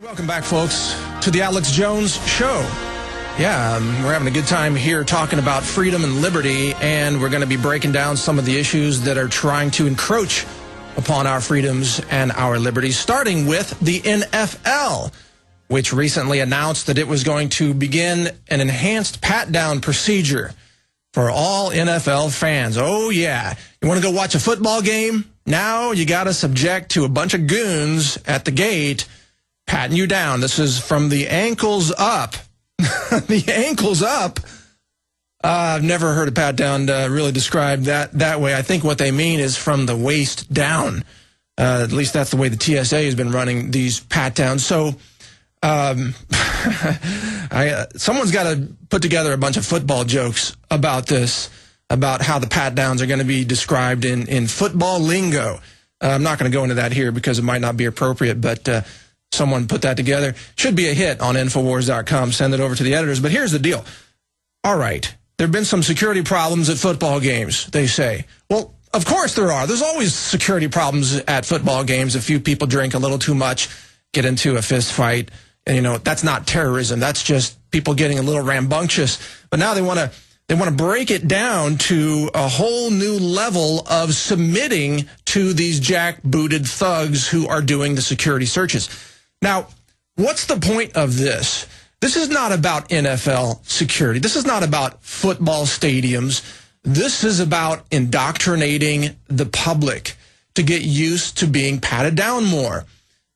Welcome back, folks, to the Alex Jones Show. Yeah, we're having a good time here talking about freedom and liberty, and we're going to be breaking down some of the issues that are trying to encroach upon our freedoms and our liberties, starting with the NFL, which recently announced that it was going to begin an enhanced pat-down procedure for all NFL fans. Oh, yeah. You want to go watch a football game? Now you got to subject to a bunch of goons at the gate patting you down. This is from the ankles up. The ankles up. I've never heard a pat down really described that way. I think what they mean is from the waist down. At least that's the way the TSA has been running these pat downs. So someone's got to put together a bunch of football jokes about this, about how the pat downs are going to be described in football lingo. I'm not going to go into that here because it might not be appropriate, but someone put that together. Should be a hit on Infowars.com. Send it over to the editors. But here's the deal. All right. There have been some security problems at football games, they say. Well, of course there are. There's always security problems at football games. A few people drink a little too much, get into a fist fight. And, you know, that's not terrorism. That's just people getting a little rambunctious. But now they want to break it down to a whole new level of submitting to these jackbooted thugs who are doing the security searches. Now, what's the point of this? This is not about NFL security. This is not about football stadiums. This is about indoctrinating the public to get used to being patted down more.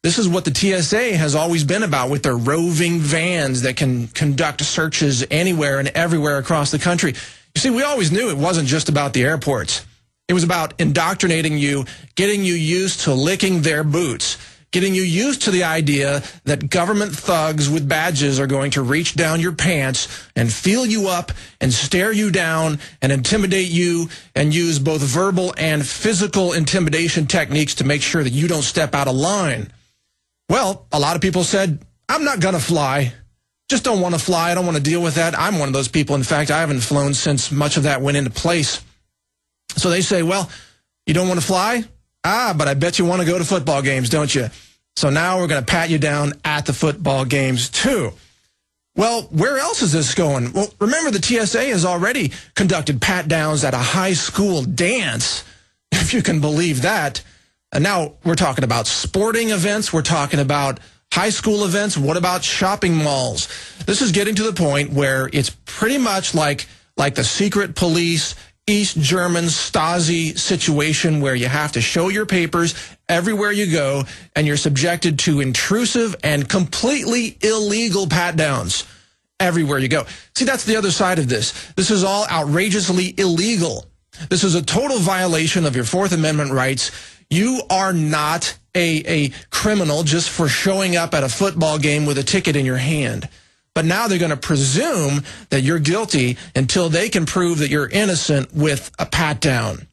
This is what the TSA has always been about with their roving vans that can conduct searches anywhere and everywhere across the country. You see, we always knew it wasn't just about the airports. It was about indoctrinating you, getting you used to licking their boots, getting you used to the idea that government thugs with badges are going to reach down your pants and feel you up and stare you down and intimidate you and use both verbal and physical intimidation techniques to make sure that you don't step out of line. Well, a lot of people said, I'm not going to fly. Just don't want to fly. I don't want to deal with that. I'm one of those people. In fact, I haven't flown since much of that went into place. So they say, well, you don't want to fly? But I bet you want to go to football games, don't you? So now we're going to pat you down at the football games, too. Well, where else is this going? Well, remember, the TSA has already conducted pat downs at a high school dance, if you can believe that. And now we're talking about sporting events. We're talking about high school events. What about shopping malls? This is getting to the point where it's pretty much like the secret police East German Stasi situation where you have to show your papers everywhere you go and you're subjected to intrusive and completely illegal pat-downs everywhere you go. See, that's the other side of this. This is all outrageously illegal. This is a total violation of your Fourth Amendment rights. You are not a criminal just for showing up at a football game with a ticket in your hand. But now they're going to presume that you're guilty until they can prove that you're innocent with a pat-down.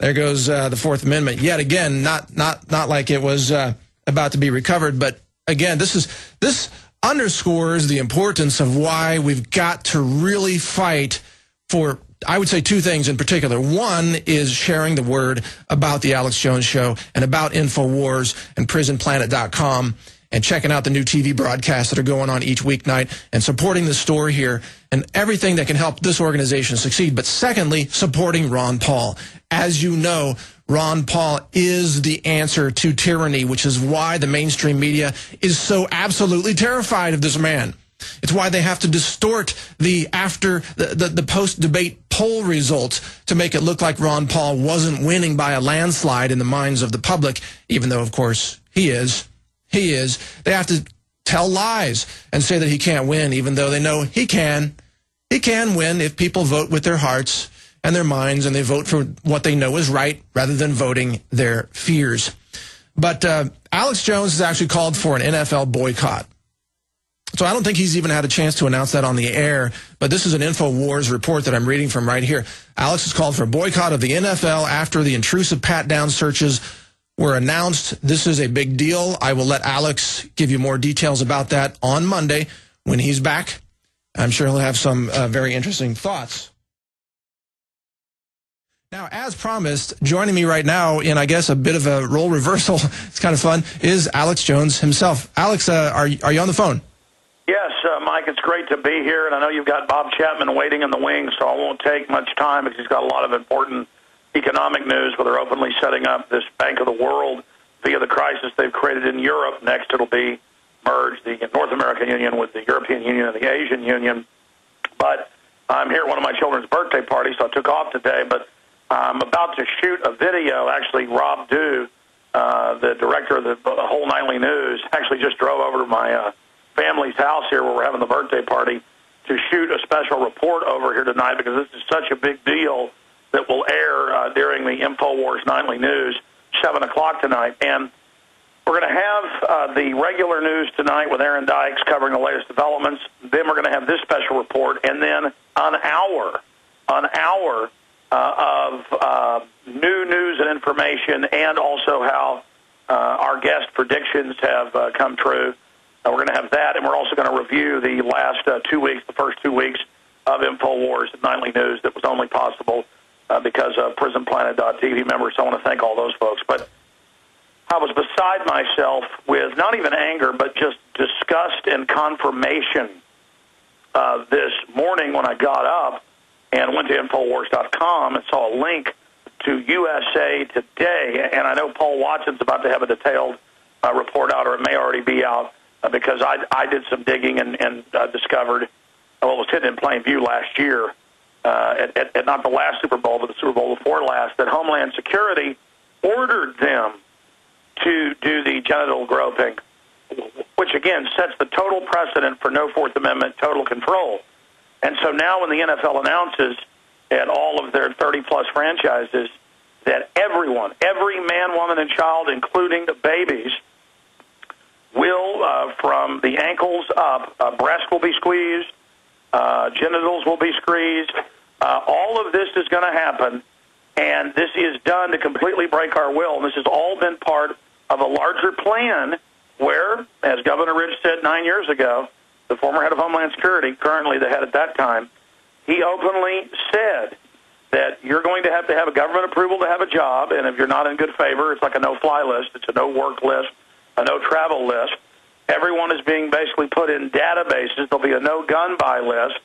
There goes the Fourth Amendment. Yet again, not like it was about to be recovered. But again, this underscores the importance of why we've got to really fight for, I would say, two things in particular. One is sharing the word about the Alex Jones Show and about Infowars and PrisonPlanet.com. and checking out the new TV broadcasts that are going on each weeknight and supporting the story here and everything that can help this organization succeed. But secondly, supporting Ron Paul. As you know, Ron Paul is the answer to tyranny, which is why the mainstream media is so absolutely terrified of this man. It's why they have to distort the post-debate poll results to make it look like Ron Paul wasn't winning by a landslide in the minds of the public, even though, of course, he is. He is. They have to tell lies and say that he can't win, even though they know he can. He can win if people vote with their hearts and their minds and they vote for what they know is right rather than voting their fears. But Alex Jones has actually called for an NFL boycott. So I don't think he's even had a chance to announce that on the air, but this is an InfoWars report that I'm reading from right here. Alex has called for a boycott of the NFL after the intrusive pat-down searches were announced. This is a big deal. I will let Alex give you more details about that on Monday when he's back. I'm sure he'll have some very interesting thoughts. Now, as promised, joining me right now in, I guess, a bit of a role reversal, it's kind of fun, is Alex Jones himself. Alex, are you on the phone? Yes, Mike, it's great to be here, and I know you've got Bob Chapman waiting in the wings, so I won't take much time because he's got a lot of important economic news where they're openly setting up this Bank of the World via the crisis they've created in Europe. Next, it'll be merged, the North American Union with the European Union and the Asian Union. But I'm here at one of my children's birthday parties, so I took off today, but I'm about to shoot a video. Actually, Rob Dew, the director of the whole Nightly News, actually just drove over to my family's house here where we're having the birthday party to shoot a special report over here tonight because this is such a big deal that will air during the InfoWars Nightly News, 7 o'clock tonight. And we're going to have the regular news tonight with Aaron Dykes covering the latest developments. Then we're going to have this special report, and then an hour of new news and information, and also how our guest predictions have come true. We're going to have that, and we're also going to review the last 2 weeks, the first 2 weeks of InfoWars Nightly News that was only possible because of PrisonPlanet.tv members. So I want to thank all those folks. But I was beside myself with not even anger, but just disgust and confirmation this morning when I got up and went to Infowars.com and saw a link to USA Today. And I know Paul Watson's about to have a detailed report out, or it may already be out, because I did some digging and discovered what was hidden in plain view last year, at not the last Super Bowl, but the Super Bowl before last, that Homeland Security ordered them to do the genital groping, which, again, sets the total precedent for no Fourth Amendment total control. And so now when the NFL announces at all of their 30-plus franchises that everyone, every man, woman, and child, including the babies, will, from the ankles up, breast will be squeezed, genitals will be squeezed, all of this is going to happen, and this is done to completely break our will. And this has all been part of a larger plan where, as Governor Rich said 9 years ago, the former head of Homeland Security, currently the head at that time, he openly said that you're going to have a government approval to have a job, and if you're not in good favor, it's like a no-fly list, it's a no-work list, a no-travel list. Everyone is being basically put in databases. There'll be a no-gun buy list,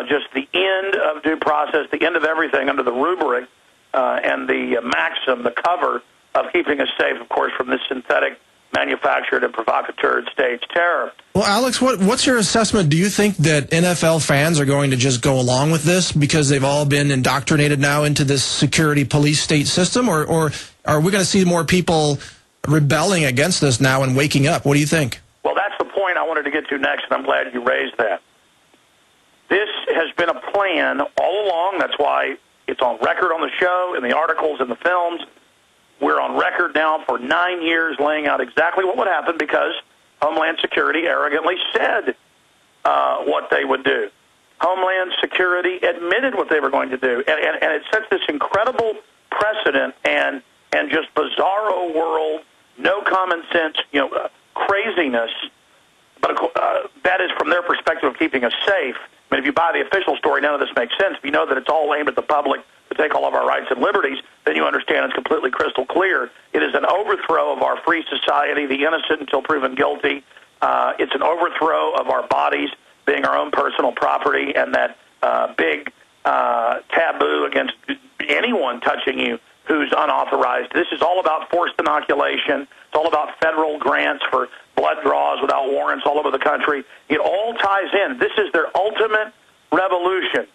just the end of due process, the end of everything under the rubric and the maxim, the cover of keeping us safe, of course, from this synthetic, manufactured, and provocateur stage terror. Well, Alex, what's your assessment? Do you think that NFL fans are going to just go along with this because they've all been indoctrinated now into this security police state system, or are we going to see more people rebelling against this now and waking up? What do you think? Well, that's the point I wanted to get to next, and I'm glad you raised that. This has been a plan all along. That's why it's on record on the show, in the articles, in the films. We're on record now for 9 years laying out exactly what would happen because Homeland Security arrogantly said what they would do. Homeland Security admitted what they were going to do. And it sets this incredible precedent and just bizarro world, no common sense, craziness. But that is from their perspective of keeping us safe. I mean, if you buy the official story, none of this makes sense. If you know that it's all aimed at the public to take all of our rights and liberties, then you understand it's completely crystal clear. It is an overthrow of our free society, the innocent until proven guilty. It's an overthrow of our bodies being our own personal property, and that big taboo against anyone touching you who's unauthorized. This is all about forced inoculation. It's all about federal grants for blood draws without warrants all over the country. It all ties in. This is their ultimate revolution.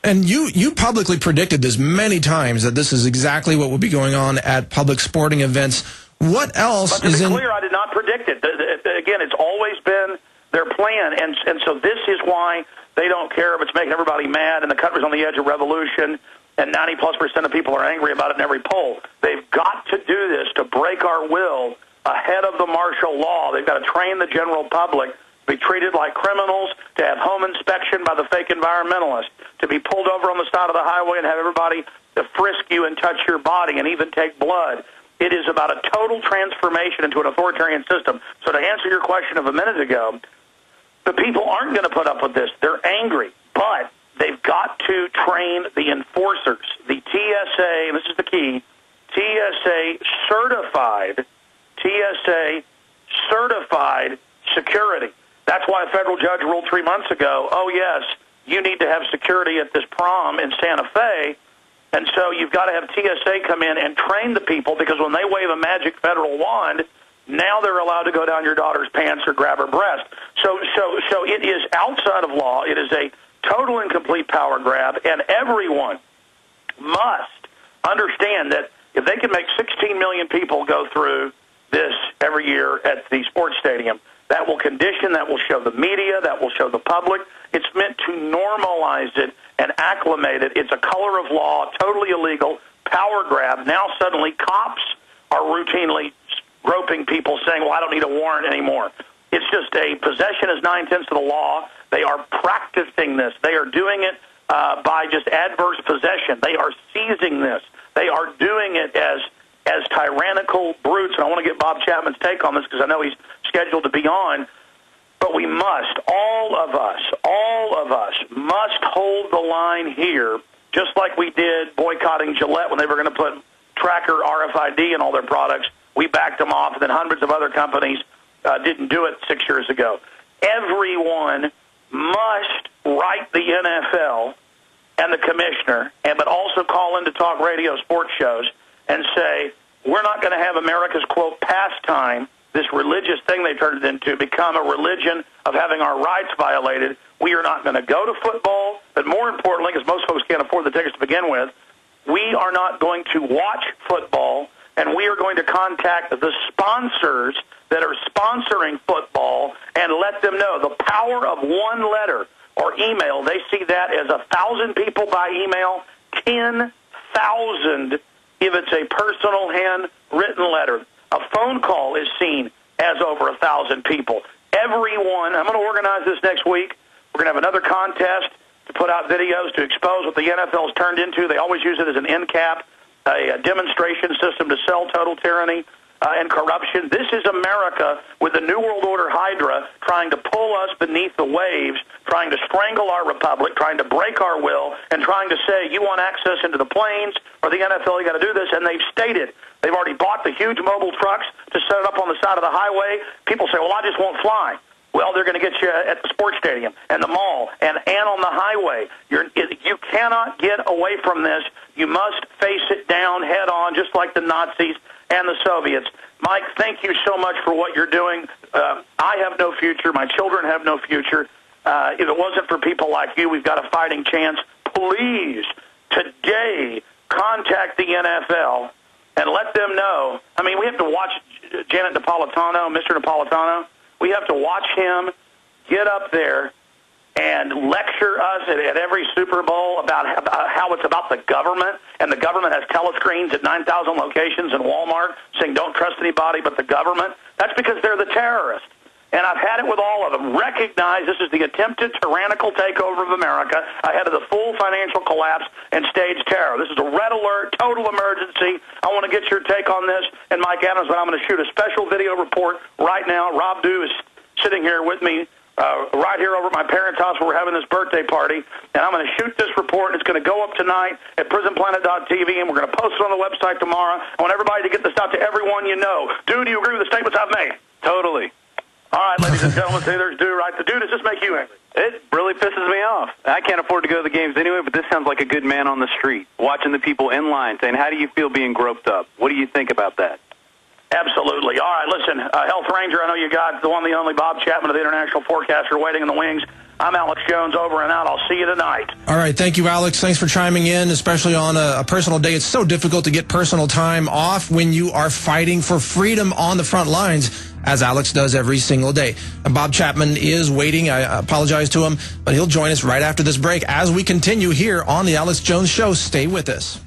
And you publicly predicted this many times, that this is exactly what will be going on at public sporting events. What else is in... But to be clear, I did not predict it. Again, it's always been their plan, and so this is why they don't care if it's making everybody mad and the country's on the edge of revolution, and 90+% of people are angry about it in every poll. They've got to do this to break our will ahead of the martial law. They've got to train the general public to be treated like criminals, to have home inspection by the fake environmentalists, to be pulled over on the side of the highway and have everybody to frisk you and touch your body and even take blood. It is about a total transformation into an authoritarian system. So to answer your question of a minute ago, the people aren't going to put up with this. They're angry, but they've got to train the enforcers, the TSA, key, TSA certified security. That's why a federal judge ruled 3 months ago, oh, yes, you need to have security at this prom in Santa Fe, and so you've got to have TSA come in and train the people, because when they wave a magic federal wand, now they're allowed to go down your daughter's pants or grab her breast. So it is outside of law. It is a total and complete power grab, and everyone must understand that if they can make 16 million people go through this every year at the sports stadium, that will condition, that will show the media, that will show the public. It's meant to normalize it and acclimate it. It's a color of law, totally illegal, power grab. Now suddenly cops are routinely groping people saying, well, I don't need a warrant anymore. It's just a possession is 9/10 of the law. They are practicing this. They are doing it by just adverse possession. They are seizing this. They are doing it as tyrannical brutes. And I want to get Bob Chapman's take on this because I know he's scheduled to be on. But we must, all of us must hold the line here, just like we did boycotting Gillette when they were going to put tracker RFID in all their products. We backed them off, and then hundreds of other companies didn't do it 6 years ago. Everyone must write the NFL and the commissioner, but also call into talk radio sports shows and say, we're not going to have America's, quote, pastime, this religious thing they turned it into, become a religion of having our rights violated. We are not going to go to football, but more importantly, because most folks can't afford the tickets to begin with, we are not going to watch football, and we are going to contact the sponsors that are sponsoring football and let them know the power of one letter or email. They see that as 1,000 people by email, 10,000 if it's a personal handwritten letter. A phone call is seen as over 1,000 people. Everyone, I'm going to organize this next week. We're going to have another contest to put out videos to expose what the NFL has turned into. They always use it as an end cap, a demonstration system to sell total tyranny and corruption. This is America with the New World Order Hydra trying to pull us beneath the waves, trying to strangle our republic, trying to break our will, and trying to say, you want access into the planes or the NFL, you got to do this. And they've stated they've already bought the huge mobile trucks to set it up on the side of the highway. People say, well, I just won't fly. Well, they're going to get you at the sports stadium and the mall and on the highway. You cannot get away from this. You must face it down head on, just like the Nazis and the Soviets. Mike, thank you so much for what you're doing. I have no future. My children have no future. If it wasn't for people like you, we've got a fighting chance. Please, today, contact the NFL and let them know. I mean, we have to watch Janet Napolitano, Mr. Napolitano. We have to watch him get up there and lecture us at every Super Bowl about how it's about the government, and the government has telescreens at 9,000 locations in Walmart saying don't trust anybody but the government. That's because they're the terrorists. And I've had it with all of them. Recognize this is the attempted tyrannical takeover of America ahead of the full financial collapse and staged terror. This is a red alert, total emergency. I want to get your take on this. And Mike Adams, but I'm going to shoot a special video report right now. Rob Dew is sitting here with me right here over at my parents' house where we're having this birthday party. And I'm going to shoot this report, and it's going to go up tonight at prisonplanet.tv, and we're going to post it on the website tomorrow. I want everybody to get this out to everyone you know. Dew, do you agree with the statements I've made? Totally. All right, ladies and gentlemen, say there's Dew, right? The Dew, does this make you angry? It really pisses me off. I can't afford to go to the games anyway, but this sounds like a good man on the street, watching the people in line, saying, how do you feel being groped up? What do you think about that? Absolutely. All right, listen, Health Ranger, I know you got the one, the only Bob Chapman of the International Forecaster waiting in the wings. I'm Alex Jones, over and out. I'll see you tonight. All right, thank you, Alex. Thanks for chiming in, especially on a personal day. It's so difficult to get personal time off when you are fighting for freedom on the front lines, as Alex does every single day. Bob Chapman is waiting. I apologize to him, but he'll join us right after this break as we continue here on the Alex Jones Show. Stay with us.